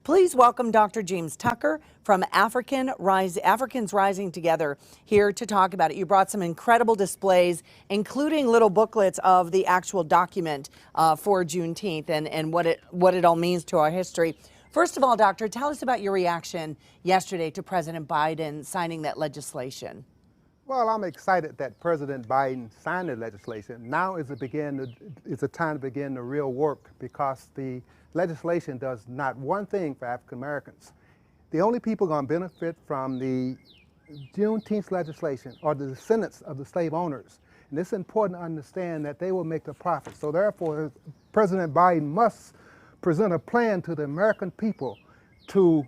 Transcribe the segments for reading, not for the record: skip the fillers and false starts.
Please welcome Dr. James Tucker from Africans Rising Together here to talk about it. You brought some incredible displays, including little booklets of the actual document for Juneteenth and what it all means to our history. First of all, Doctor, tell us about your reaction yesterday to President Biden signing that legislation. Well, I'm excited that President Biden signed the legislation. Now is the time to begin the real work, because the legislation does not one thing for African Americans. The only people going to benefit from the Juneteenth legislation are the descendants of the slave owners. And it's important to understand that they will make the profit. So therefore, President Biden must present a plan to the American people to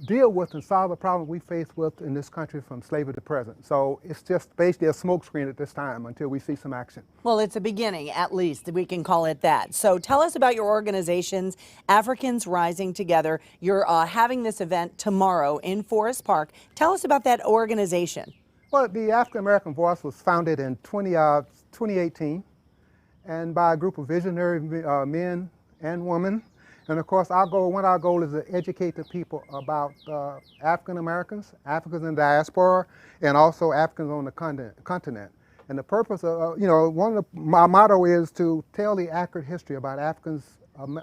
deal with and solve the problem we face with in this country from slavery to present. So it's just basically a smokescreen at this time until we see some action. Well, it's a beginning, at least. We can call it that. So tell us about your organizations, Africans Rising Together. You're having this event tomorrow in Forest Park. Tell us about that organization. Well, the African American Voice was founded in 2018 and by a group of visionary men and women. And of course, one of our goals is to educate the people about African Americans, Africans in diaspora, and also Africans on the continent. And the purpose of, my motto is to tell the accurate history about Africans,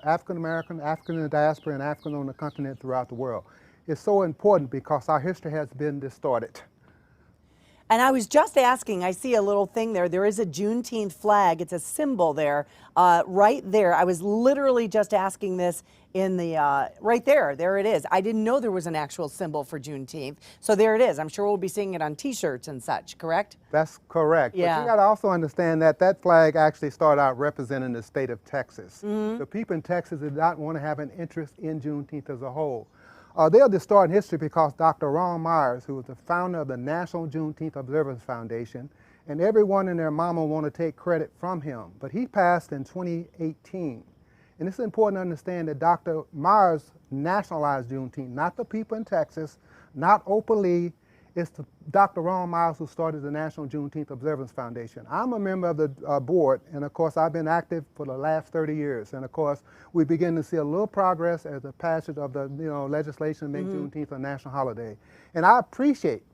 African American, African in the diaspora, and Africans on the continent throughout the world. It's so important because our history has been distorted. And I was just asking, I see a little thing there. There is a Juneteenth flag. It's a symbol there, right there. I was literally just asking this in the, right there. There it is. I didn't know there was an actual symbol for Juneteenth. So there it is. I'm sure we'll be seeing it on T-shirts and such, correct? That's correct. Yeah. But you got to also understand that that flag actually started out representing the state of Texas. The people in Texas did not want to have an interest in Juneteenth as a whole. They'll distort history because Dr. Ron Myers, who was the founder of the National Juneteenth Observance Foundation, and everyone and their mama want to take credit from him. But he passed in 2018. And it's important to understand that Dr. Myers nationalized Juneteenth, not the people in Texas, not openly. It's Dr. Ron Myers who started the National Juneteenth Observance Foundation. I'm a member of the board, and of course I've been active for the last 30 years. And of course we begin to see a little progress as the passage of the legislation to make Juneteenth a national holiday. And I appreciate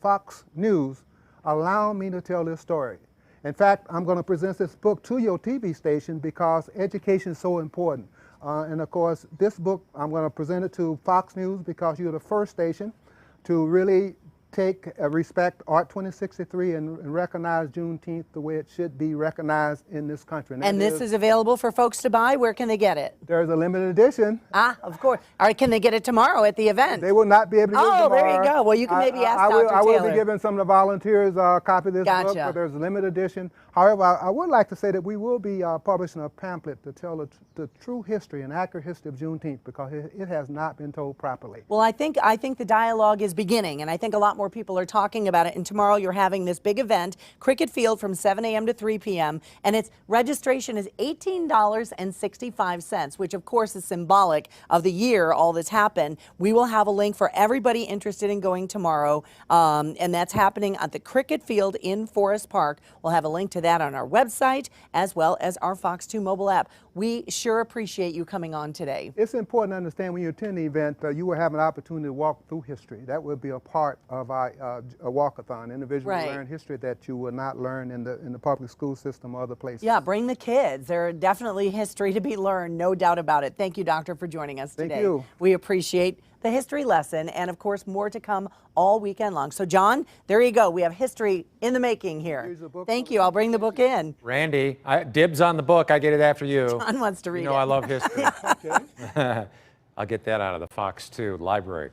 Fox News allowing me to tell this story. In fact, I'm going to present this book to your TV station because education is so important. And of course this book, I'm going to present it to Fox News because you're the first station to really take respect Art 2063 and recognize Juneteenth the way it should be recognized in this country. And this is available for folks to buy. Where can they get it? There's a limited edition. Ah, of course. All right, can they get it tomorrow at the event? They will not be able to get it tomorrow. Oh, there you go. Well, you can maybe ask Dr. Taylor. I will be giving some of the volunteers a copy of this book, but there's a limited edition. However, I would like to say that we will be publishing a pamphlet to tell the true history and accurate history of Juneteenth because it has not been told properly. Well, I think the dialogue is beginning, and I think a lot more people are talking about it. And tomorrow you're having this big event, Cricket Field, from 7 a.m. to 3 p.m. And its registration is $18.65, which of course is symbolic of the year all this happened. We will have a link for everybody interested in going tomorrow, and that's happening at the Cricket Field in Forest Park. We'll have a link to that on our website as well as our Fox 2 mobile app. We sure appreciate you coming on today. It's important to understand when you attend the event, you will have an opportunity to walk through history. That will be a part of our walkathon. Individuals learn history that you will not learn in the public school system or other places. Yeah, bring the kids. There's definitely history to be learned, no doubt about it. Thank you, Doctor, for joining us today. Thank you. We appreciate the history lesson, and of course more to come all weekend long. So John, there you go. We have history in the making here. Thank you. I'll bring the book in. Randy, dibs on the book. I get it after you. John wants to read it. You know I love history. I'll get that out of the Fox 2 library.